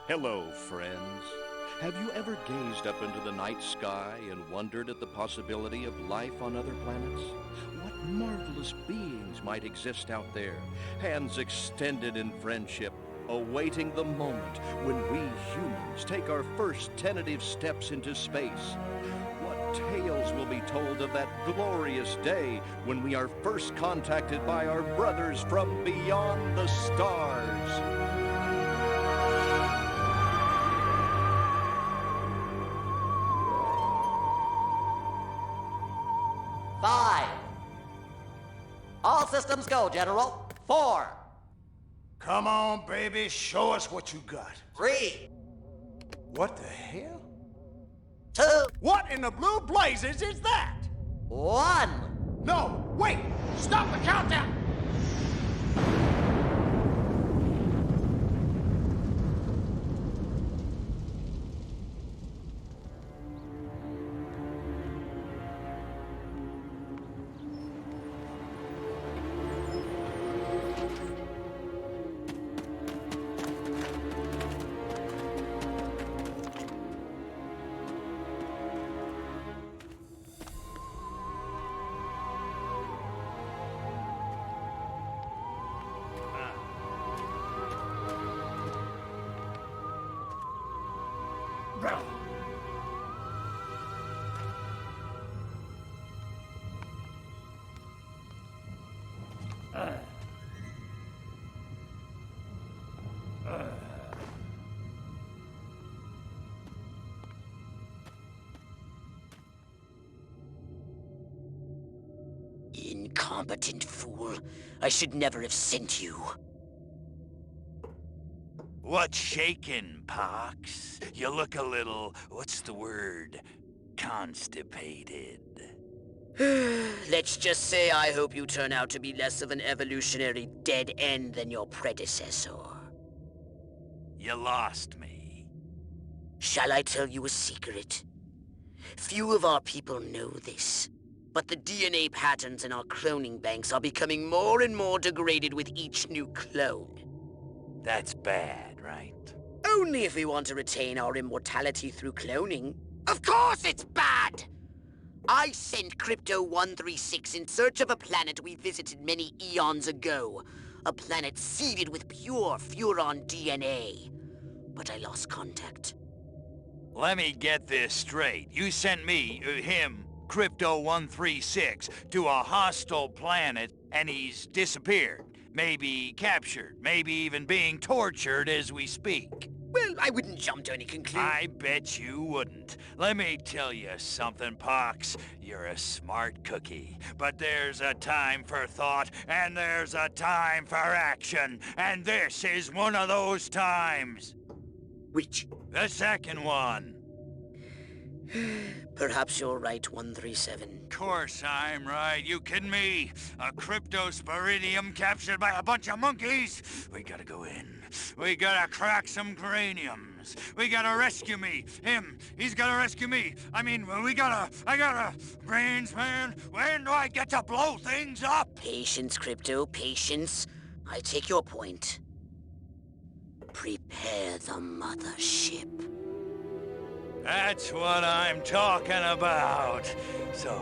Hello, friends. Have you ever gazed up into the night sky and wondered at the possibility of life on other planets? What marvelous beings might exist out there, hands extended in friendship, awaiting the moment when we humans take our first tentative steps into space? What tales will be told of that glorious day when we are first contacted by our brothers from beyond the stars? Five. All systems go, General. Four. Come on, baby, show us what you got. Three. What the hell? Two. What in the blue blazes is that? One. No, wait! Stop the countdown! Incompetent fool. I should never have sent you. What's shaking, Pox? You look a little, what's the word? Constipated. Let's just say I hope you turn out to be less of an evolutionary dead end than your predecessor. You lost me. Shall I tell you a secret? Few of our people know this, but the DNA patterns in our cloning banks are becoming more and more degraded with each new clone. That's bad, right? Only if we want to retain our immortality through cloning. Of course it's bad! I sent Crypto-136 in search of a planet we visited many eons ago. A planet seeded with pure Furon DNA. But I lost contact. Let me get this straight. You sent me, him, Crypto-136, to a hostile planet, and he's disappeared. Maybe captured, maybe even being tortured as we speak. Well, I wouldn't jump to any conclusion. I bet you wouldn't. Let me tell you something, Pox. You're a smart cookie. But there's a time for thought, and there's a time for action. And this is one of those times. Which? The second one. Perhaps you're right, 137. Course I'm right. You kidding me? A cryptosporidium captured by a bunch of monkeys? We gotta go in. We gotta crack some craniums. We gotta rescue me. Him. He's gotta rescue me. I gotta... Brains, man. When do I get to blow things up? Patience, Crypto, patience. I take your point. Prepare the mothership. That's what I'm talking about. So,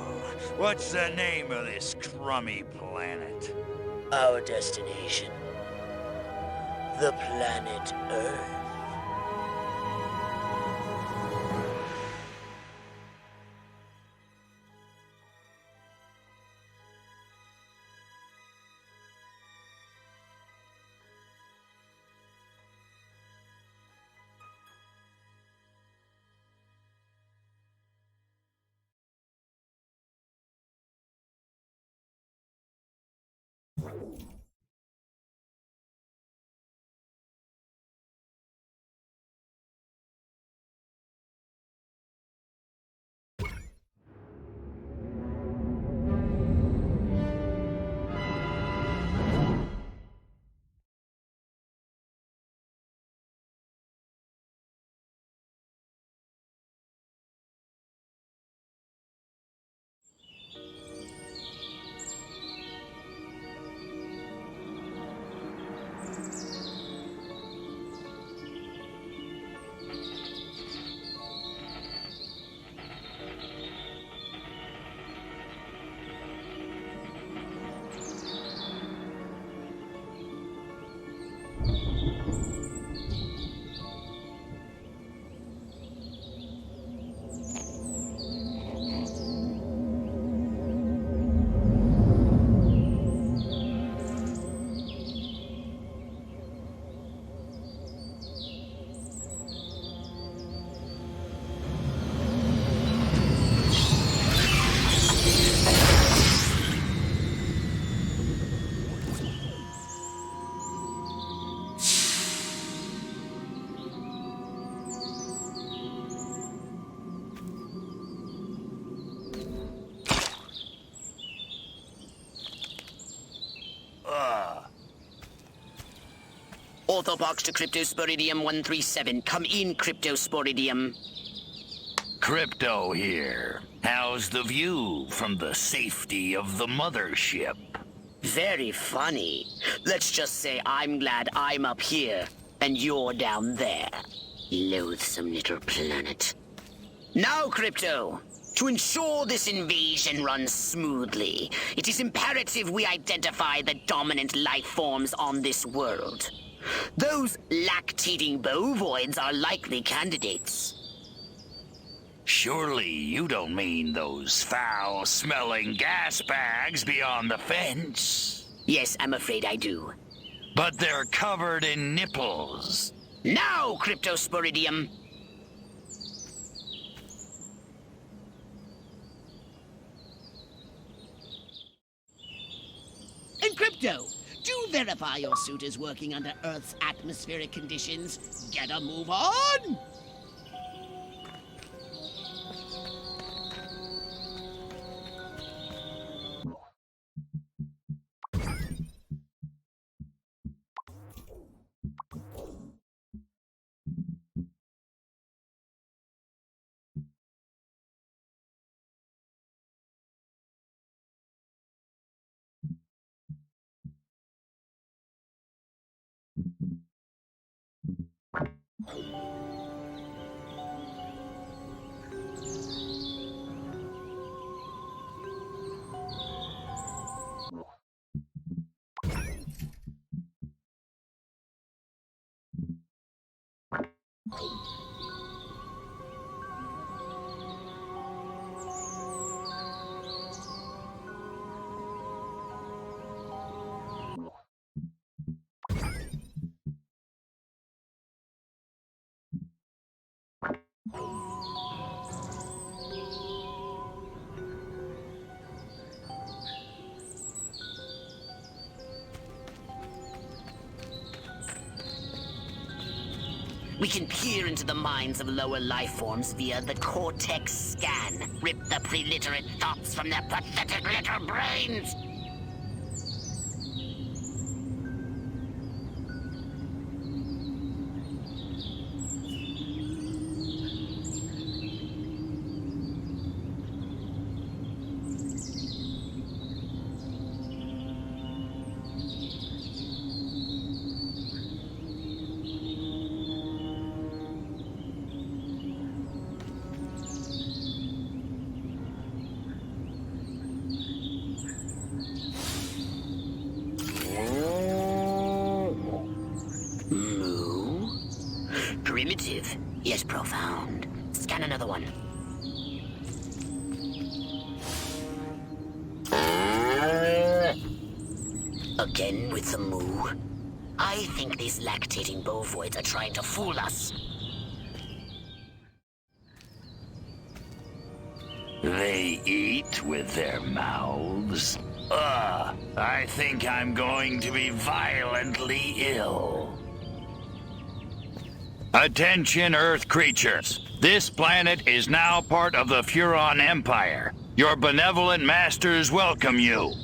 what's the name of this crummy planet? Our destination. The planet Earth. Orthopox to Cryptosporidium 137. Come in, Cryptosporidium. Crypto here. How's the view from the safety of the mothership? Very funny. Let's just say I'm glad I'm up here, and you're down there. Loathsome little planet. Now, Crypto, to ensure this invasion runs smoothly, it is imperative we identify the dominant life forms on this world. Those lactating bovoids are likely candidates. Surely you don't mean those foul-smelling gas bags beyond the fence? Yes, I'm afraid I do. But they're covered in nipples. Now, Cryptosporidium! And Crypto, do verify your suit is working under Earth's atmospheric conditions. Get a move on! We can peer into the minds of lower life forms via the Cortex scan. Rip the preliterate thoughts from their pathetic little brains! Primitive, yet profound. Scan another one. Again with the moo. I think these lactating bovoids are trying to fool us. They eat with their mouths? I think I'm going to be violently ill. Attention, Earth creatures. This planet is now part of the Furon Empire. Your benevolent masters welcome you.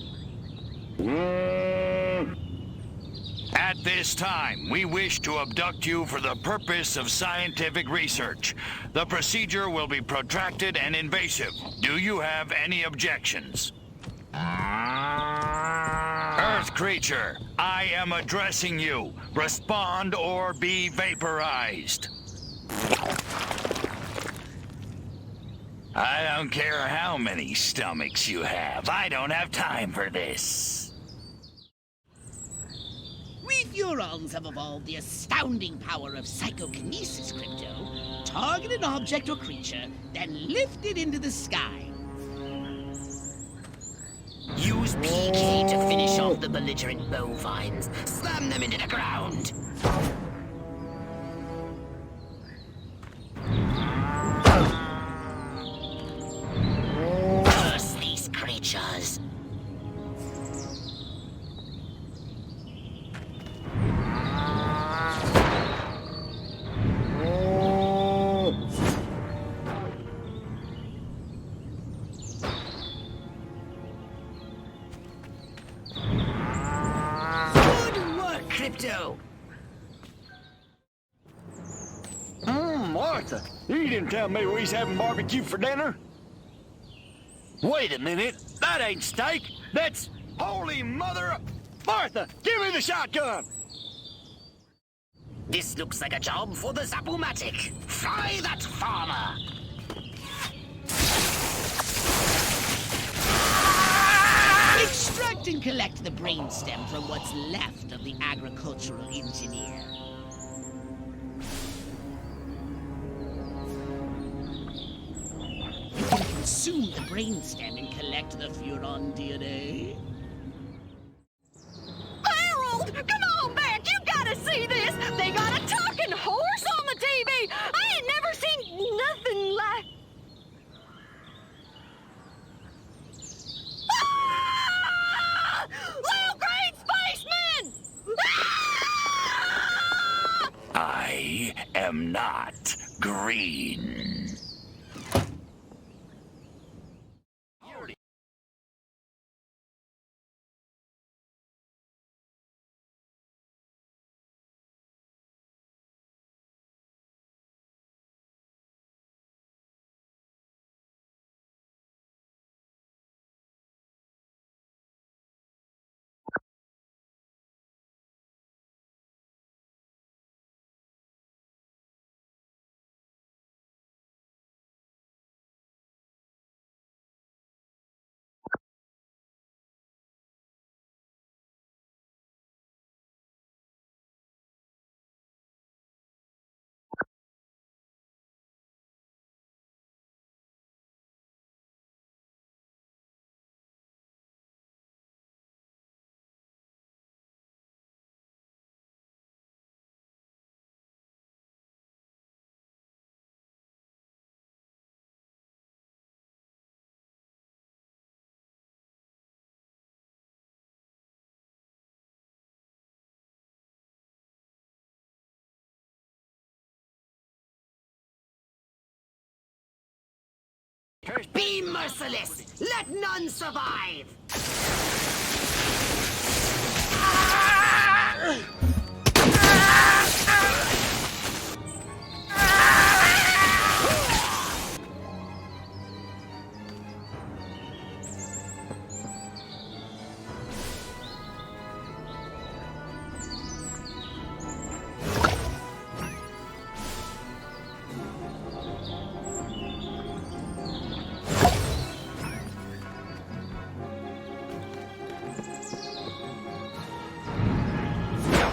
At this time, we wish to abduct you for the purpose of scientific research. The procedure will be protracted and invasive. Do you have any objections? Earth creature, I am addressing you. Respond or be vaporized. I don't care how many stomachs you have. I don't have time for this. We Furons have evolved the astounding power of psychokinesis, Crypto. Target an object or creature, then lift it into the sky. Use PK to finish off the belligerent bovines. Slam them into the ground. Curse these creatures. Crypto! Martha, you didn't tell me we was having barbecue for dinner. Wait a minute. That ain't steak. That's holy mother... Martha, give me the shotgun! This looks like a job for the Zapumatic. Fry that farmer! Extract and collect the brainstem from what's left of the agricultural engineer. You can consume the brainstem and collect the Furon DNA. Harold! Come on back! You gotta see this! They got a talking horse on the TV! I ain't never seen nothing like... Ah! Little green spaceman! Ah! I am not green. Be merciless! Let none survive!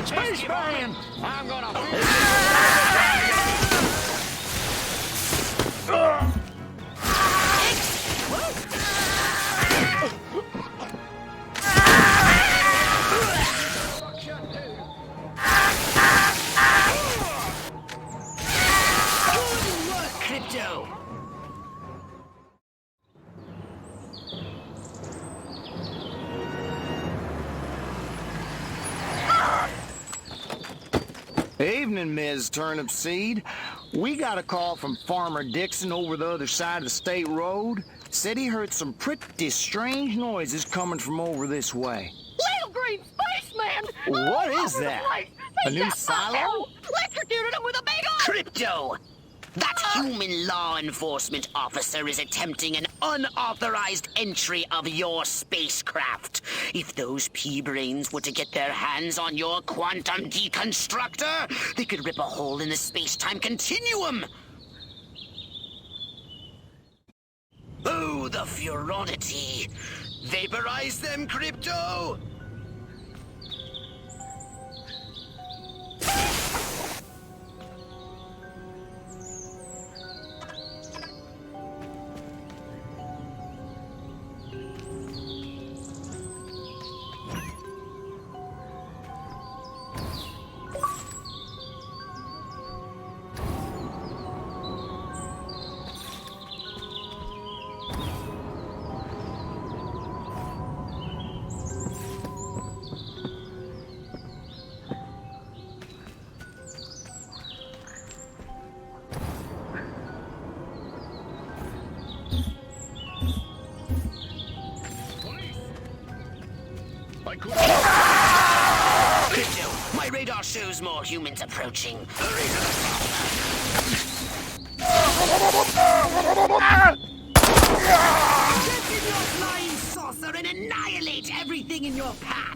Spaceman! I'm gonna... Good work, Crypto! Evening, Ms. Turnipseed. We got a call from Farmer Dixon over the other side of the state road. Said he heard some pretty strange noises coming from over this way. Little green spaceman! What all is over the that? place. A He new got my silo? Harold electrocuted him with a big old... Crypto! That human law enforcement officer is attempting an unauthorized entry of your spacecraft. If those pea-brains were to get their hands on your quantum deconstructor, they could rip a hole in the space-time continuum. Oh, the Furonity! Vaporize them, Crypto! Crypto, my radar shows more humans approaching. Hurry to the Get in your flying saucer and annihilate everything in your path!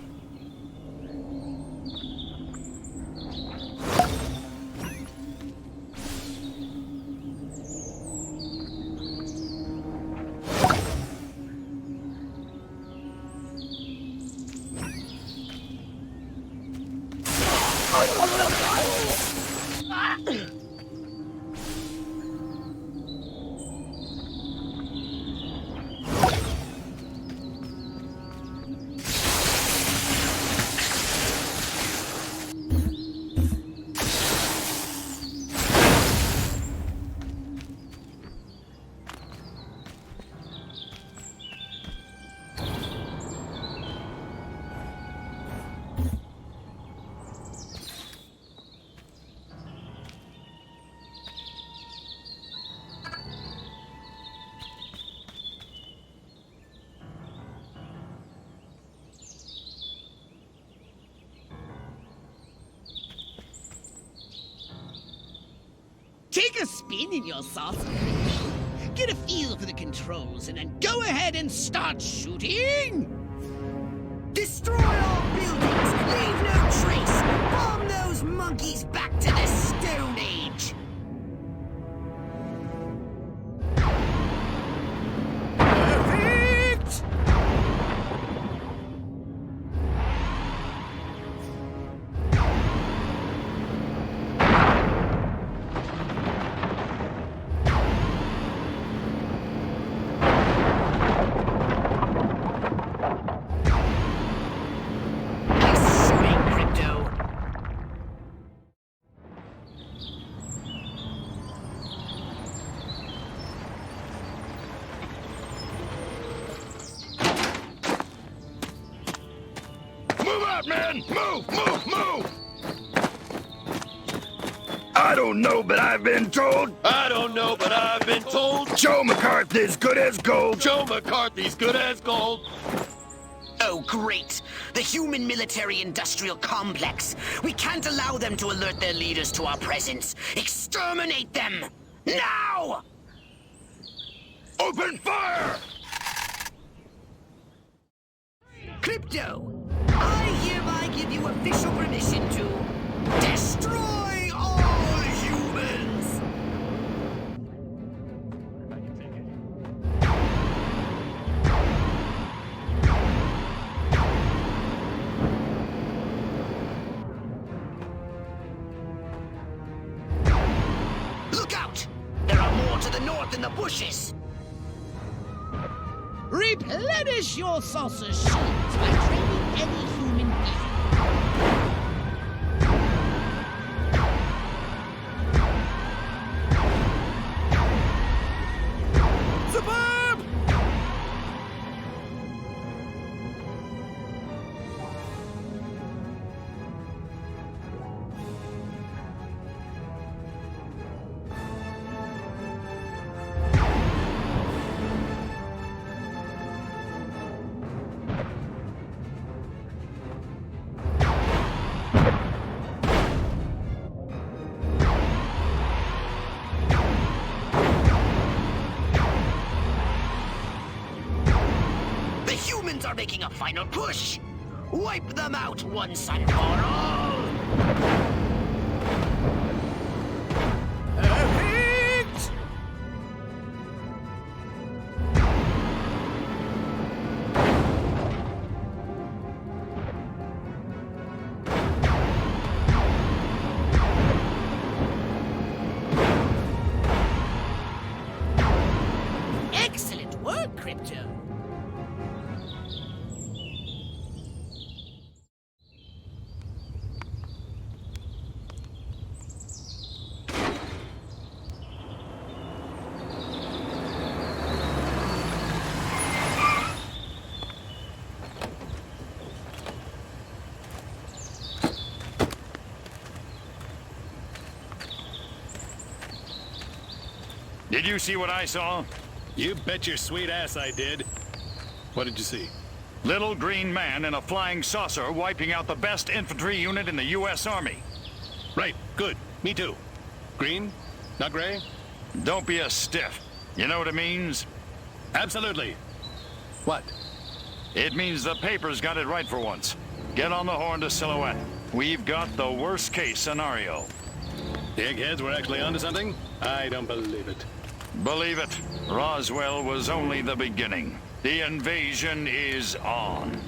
Take a spin in your saucer. Get a feel for the controls and then go ahead and start shooting! Destroy all buildings! Leave no trace! Bomb those monkeys back to the Stone Age! Perfect! Nice swing, Crypto! Move out, man! Move, move, move! I don't know, but I've been told I don't know, but I've been told Joe McCarthy's good as gold. Joe McCarthy's good as gold. Oh, great! The human military-industrial complex. We can't allow them to alert their leaders to our presence. Exterminate them! Now! Open fire! Crypto, I hereby give you official permission to destroy all humans! Look out! There are more to the north in the bushes! Replenish your saucer shields by training any human being. Suburb! The humans are making a final push! Wipe them out once and for all! Perfect! Excellent work, Crypto. Did you see what I saw? You bet your sweet ass I did. What did you see? Little green man in a flying saucer wiping out the best infantry unit in the U.S. Army. Right, good. Me too. Green? Not gray? Don't be a stiff. You know what it means? Absolutely. What? It means the paper's got it right for once. Get on the horn to Silhouette. We've got the worst case scenario. The eggheads were actually onto something? I don't believe it. Believe it, Roswell was only the beginning. The invasion is on.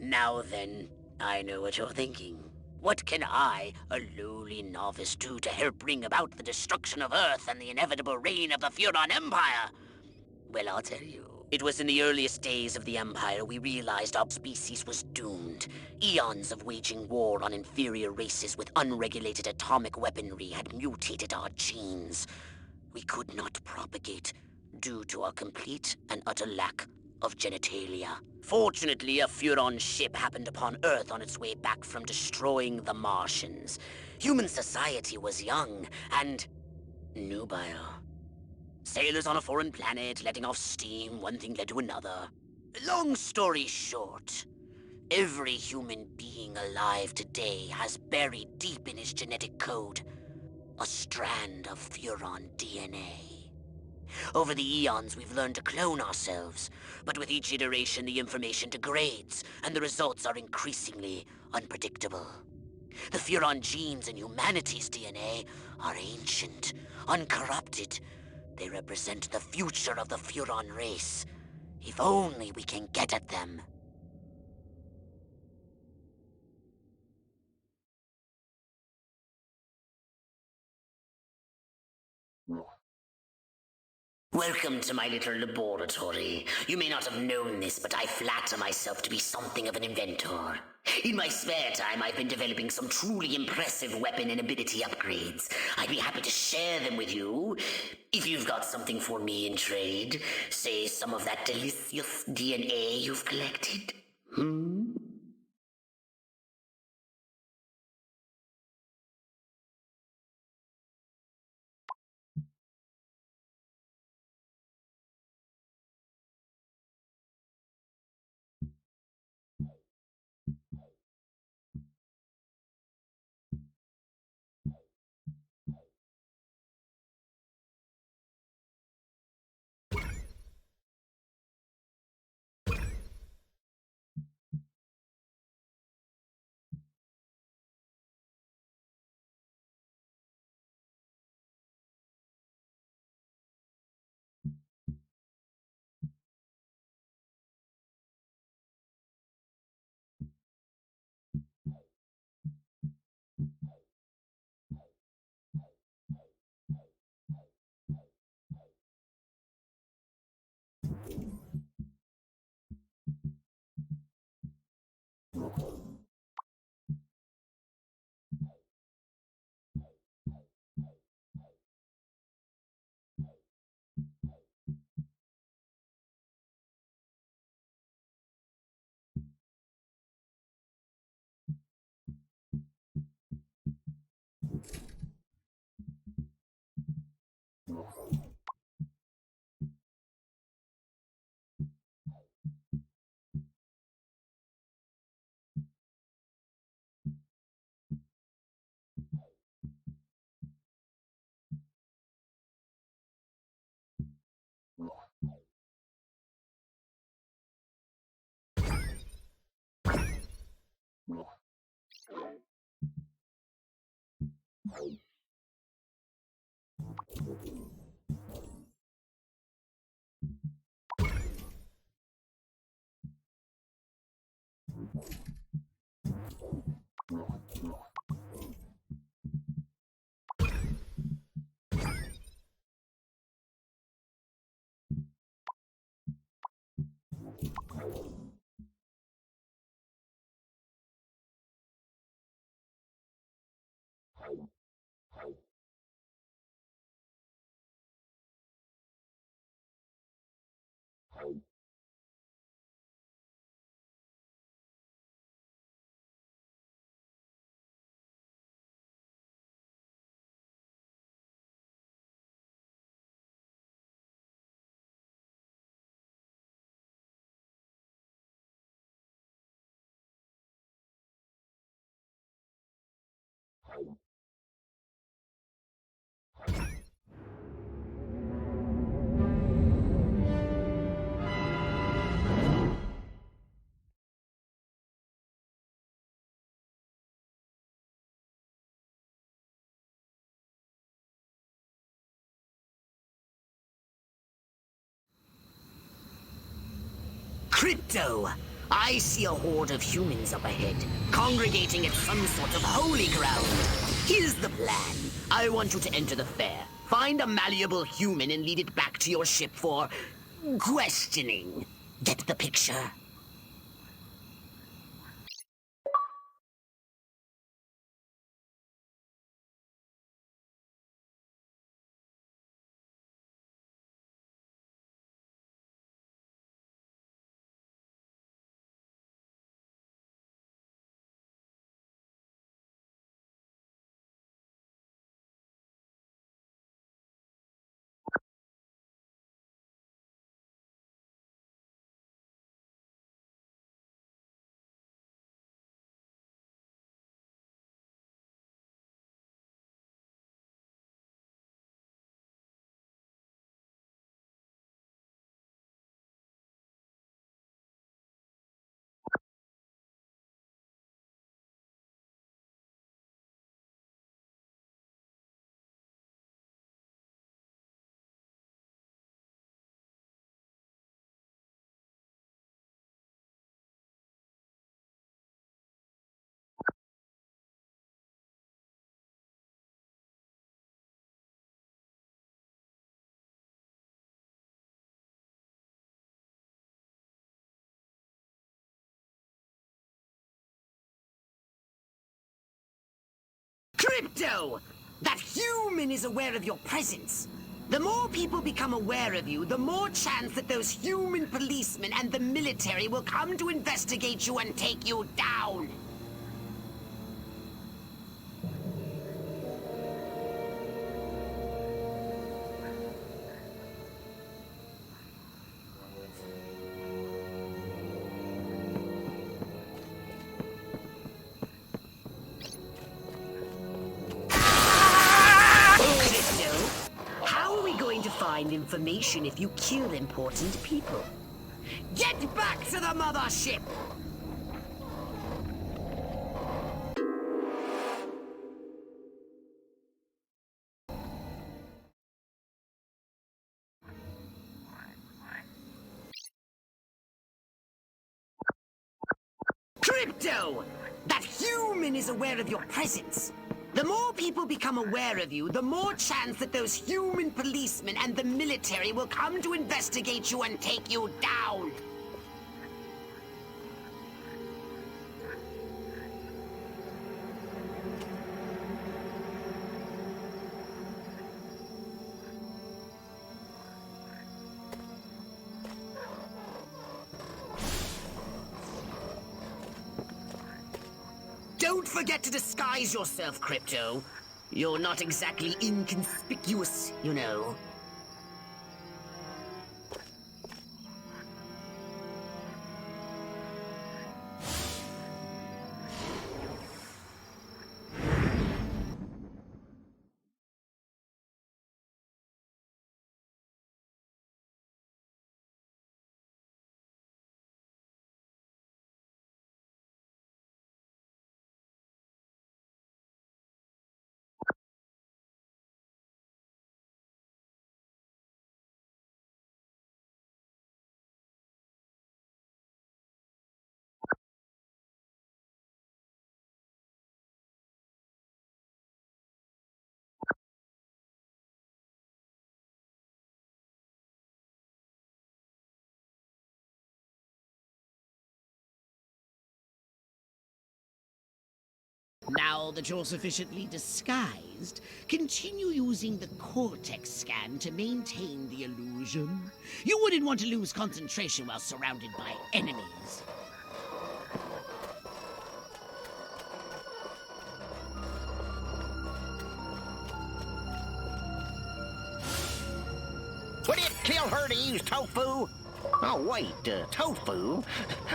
Now then, I know what you're thinking. What can I, a lowly novice, do to help bring about the destruction of Earth and the inevitable reign of the Furon Empire? Well, I'll tell you. It was in the earliest days of the Empire we realized our species was doomed. Eons of waging war on inferior races with unregulated atomic weaponry had mutated our genes. We could not propagate due to our complete and utter lack of genitalia. Fortunately, a Furon ship happened upon Earth on its way back from destroying the Martians. Human society was young and nubile. Sailors on a foreign planet, letting off steam, one thing led to another. Long story short, every human being alive today has buried deep in his genetic code a strand of Furon DNA. Over the eons, we've learned to clone ourselves, but with each iteration, the information degrades, and the results are increasingly unpredictable. The Furon genes in humanity's DNA are ancient, uncorrupted. They represent the future of the Furon race. If only we can get at them. Welcome to my little laboratory. You may not have known this, but I flatter myself to be something of an inventor. In my spare time, I've been developing some truly impressive weapon and ability upgrades. I'd be happy to share them with you, if you've got something for me in trade. Say some of that delicious DNA you've collected. Crypto! I see a horde of humans up ahead, congregating at some sort of holy ground. Here's the plan. I want you to enter the fair, find a malleable human and lead it back to your ship for questioning. Get the picture? Crypto! That human is aware of your presence. The more people become aware of you, the more chance that those human policemen and the military will come to investigate you and take you down. Find information if you kill important people. Get back to the mothership! Crypto! That human is aware of your presence. The more people become aware of you, the more chance that those human policemen and the military will come to investigate you and take you down. Don't forget to disguise yourself, Crypto. You're not exactly inconspicuous, you know. Now that you're sufficiently disguised, continue using the Cortex scan to maintain the illusion. You wouldn't want to lose concentration while surrounded by enemies. Would it kill her to use tofu? Oh, wait, tofu?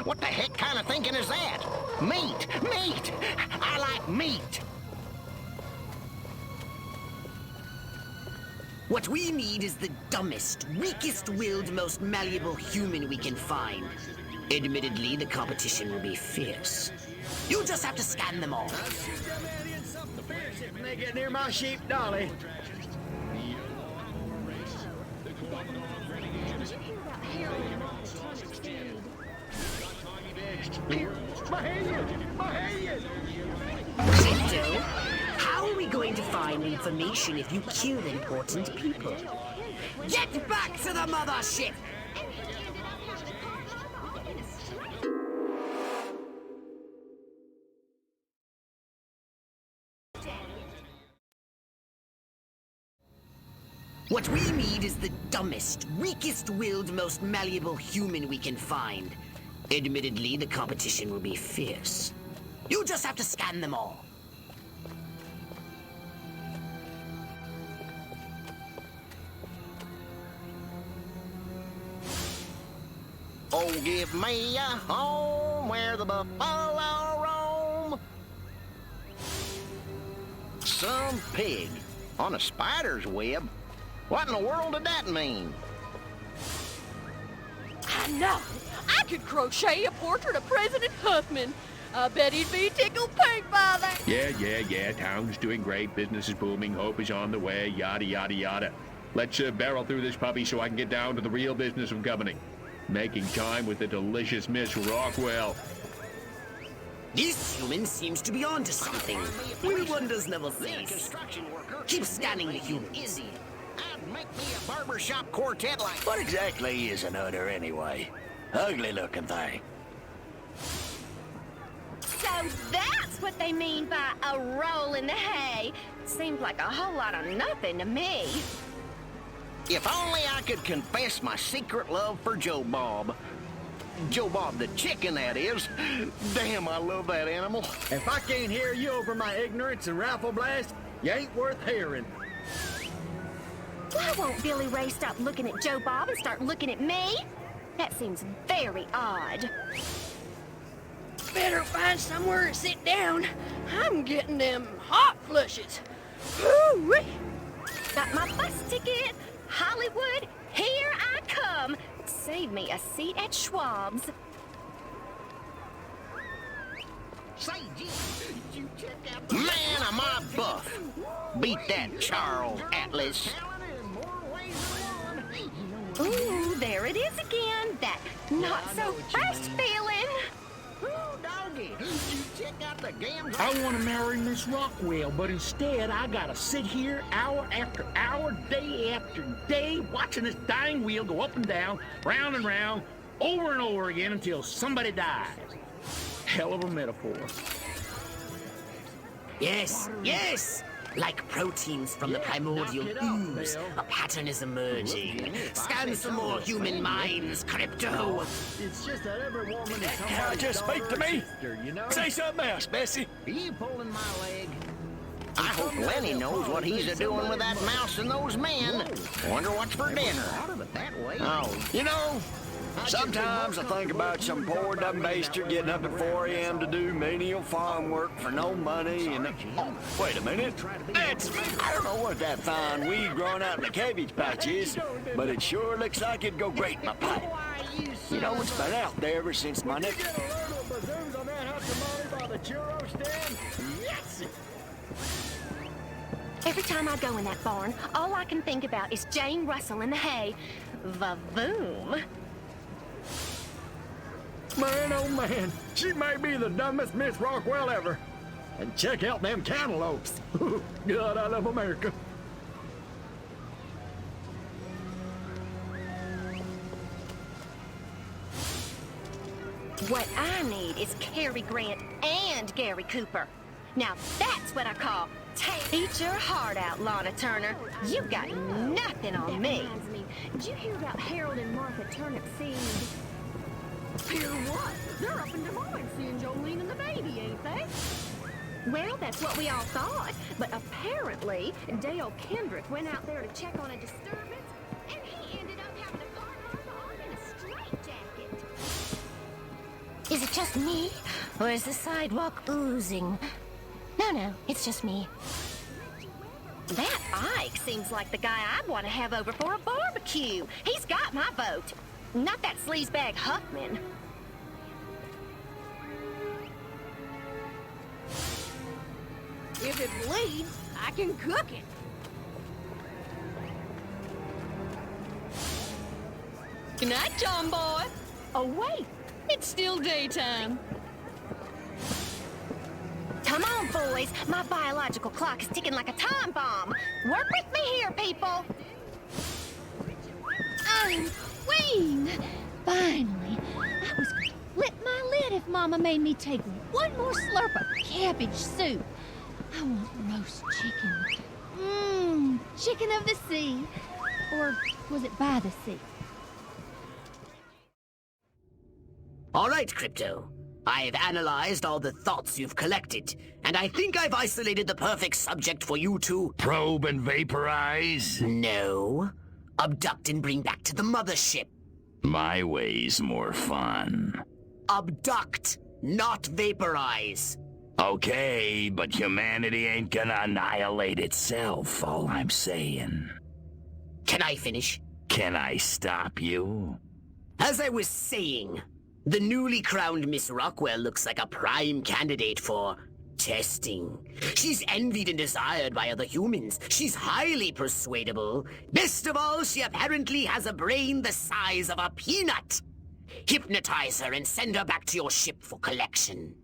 What the heck kind of thinking is that? Meat! Meat! I like meat! What we need is the dumbest, weakest-willed, most malleable human we can find. Admittedly, the competition will be fierce. You just have to scan them all. When they get near my sheep, Dolly. Crypto, how are we going to find information if you kill important people? Get back to the mothership! What we need is the dumbest, weakest-willed, most malleable human we can find. Admittedly, the competition will be fierce. You just have to scan them all. Oh, give me a home where the buffalo roam. Some pig on a spider's web? What in the world did that mean? I know. I could crochet a portrait of President Huffman. I bet he'd be tickled pink by that. Yeah. Town's doing great. Business is booming. Hope is on the way. Yada, yada, yada. Let's barrel through this puppy so I can get down to the real business of governing. Making time with the delicious Miss Rockwell. This human seems to be onto something. When wonders never cease. Keep scanning the humans. I'd make me a barbershop quartet like... What exactly is an udder anyway? Ugly-looking thing. So that's what they mean by a roll in the hay. Seems like a whole lot of nothing to me. If only I could confess my secret love for Joe Bob. Joe Bob the chicken, that is. Damn, I love that animal. If I can't hear you over my ignorance and rifle blast, you ain't worth hearing. Why won't Billy Ray stop looking at Joe Bob and start looking at me? That seems very odd. Better find somewhere to sit down. I'm getting them hot flushes. Woo-wee. Got my bus ticket. Hollywood, here I come. Save me a seat at Schwab's. Say, you check out the... Man, am I buff. Beat that, Charles Atlas. Ooh, there it is again. That not-so-fast feeling. Ooh, doggy, you check out the gams... I want to marry Miss Rockwell, but instead I gotta sit here hour after hour, day after day, watching this dying wheel go up and down, round and round, over and over again until somebody dies. Hell of a metaphor. Yes! Like proteins from the primordial ooze, a pattern is emerging. Scan some more human minds, Crypto. It's just that every woman is Just speak to me. sister, you know? Say something else, Bessie. Are you pulling my leg? I hope Lenny knows what he's a-doing with that mouse and those men. Wonder what's for dinner. Oh, you know, sometimes I think about some poor dumb bastard getting up at 4 a.m. to do menial farm work for no money and... Oh, wait a minute. That's... I don't know what that fine weed growing out in the cabbage patch is, but it sure looks like it'd go great in my pipe. You know, it's been out there ever since my neck... Every time I go in that barn, all I can think about is Jane Russell in the hay. Va-voom. Man, oh man, she may be the dumbest Miss Rockwell ever. And check out them cantaloupes. God, I love America. What I need is Cary Grant and Gary Cooper. Now that's what I call eat your heart out, Lana Turner. You got nothing on me. Did you hear about Harold and Martha Turnip Seed? Hear what? They're up in Des Moines seeing Jolene and the baby, ain't they? Well, that's what we all thought. But apparently, Dale Kendrick went out there to check on a disturbance, and he ended up having to cart Martha off in a straitjacket. Is it just me? Or is the sidewalk oozing? No, it's just me. That Ike seems like the guy I'd want to have over for a barbecue. He's got my vote. Not that sleazebag Huckman. If it bleeds, I can cook it. Good night, John Boy. Oh, wait. It's still daytime. Come on, boys. My biological clock is ticking like a time bomb. Work with me here, people. Oh, Queen! Finally. I was gonna flip my lid if Mama made me take one more slurp of cabbage soup. I want roast chicken. Chicken of the sea. Or was it by the sea? All right, Crypto. I've analyzed all the thoughts you've collected, and I think I've isolated the perfect subject for you to... Probe and vaporize? No. Abduct and bring back to the mothership. My way's more fun. Abduct, not vaporize. Okay, but humanity ain't gonna annihilate itself, all I'm saying. Can I finish? Can I stop you? As I was saying, the newly crowned Miss Rockwell looks like a prime candidate for testing. She's envied and desired by other humans. She's highly persuadable. Best of all, she apparently has a brain the size of a peanut. Hypnotize her and send her back to your ship for collection.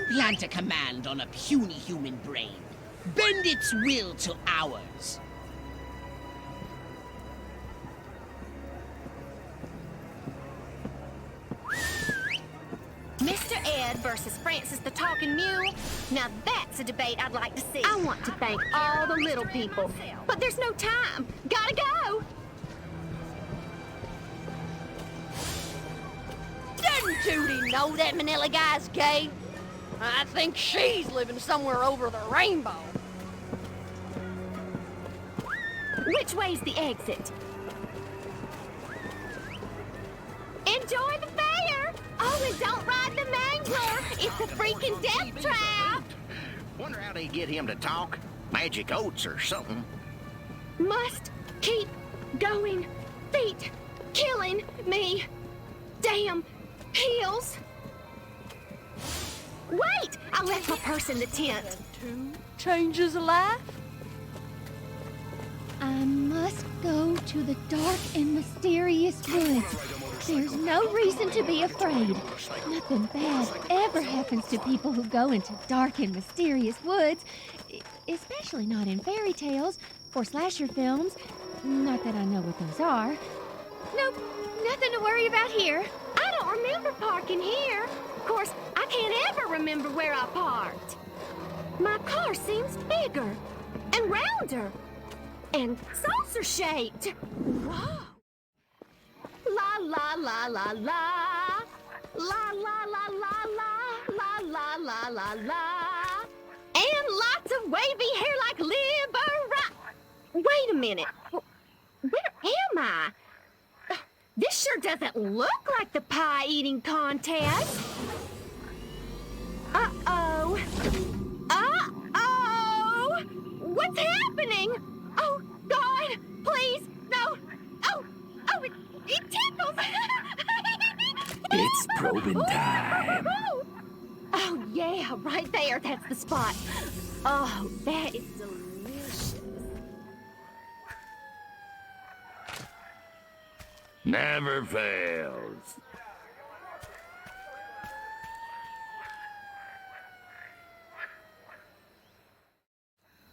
Implant a command on a puny human brain. Bend its will to ours. Mr. Ed versus Francis the Talking Mule. Now that's a debate I'd like to see. I want to thank all the little people, but there's no time. Gotta go. Doesn't Judy know that Manila guy's gay? I think she's living somewhere over the rainbow. Which way's the exit? Enjoy the fair! Oh, and don't ride the mangler! It's a freaking death trap! Wonder how they get him to talk. Magic oats or something. Must keep going. Feet killing me. Damn heels. Wait! I left my purse in the tent. Changes a life? I must go to the dark and mysterious woods. There's no reason to be afraid. Nothing bad ever happens to people who go into dark and mysterious woods, especially not in fairy tales or slasher films. Not that I know what those are. Nope, nothing to worry about here. I don't remember parking here. Of course, I can't ever remember where I parked. My car seems bigger and rounder and saucer-shaped. Whoa. La la la la la. La la la la la. La la la la la. And lots of wavy hair like Libera. Wait a minute. Where am I? This sure doesn't look like the pie-eating contest. Uh-oh. Uh-oh! What's happening? Oh, God, please, no. Oh, it tickles. It's probing time. Oh, yeah, right there. That's the spot. Oh, that is delicious. Never fails.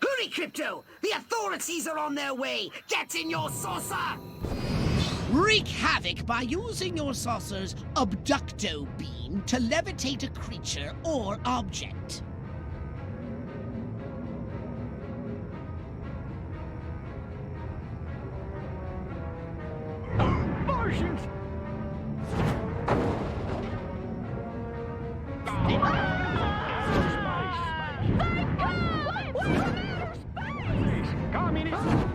Hurry, Crypto! The authorities are on their way! Get in your saucer! Wreak havoc by using your saucer's abducto beam to levitate a creature or object. Martians! Communists!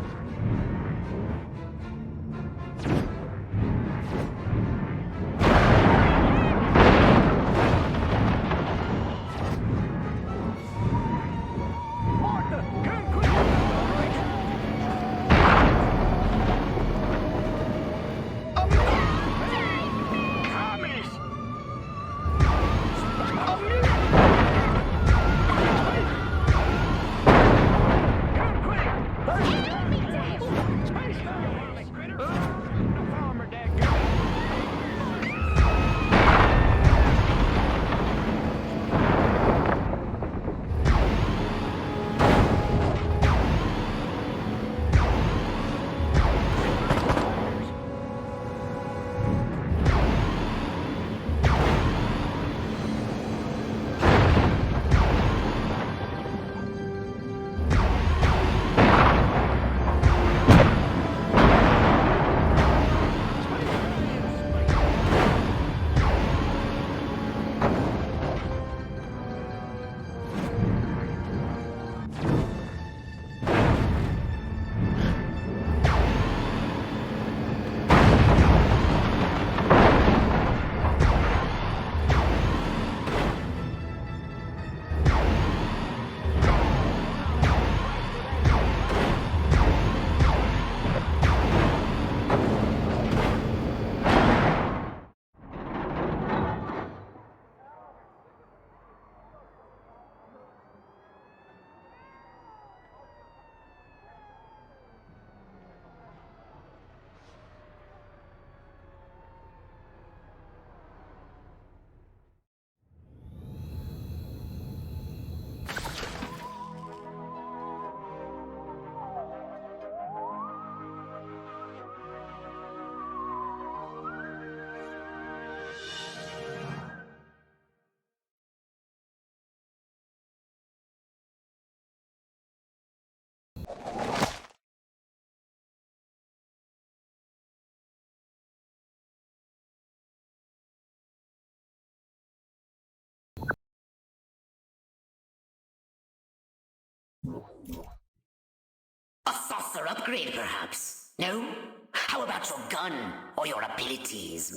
A saucer upgrade, perhaps? No? How about your gun or your abilities?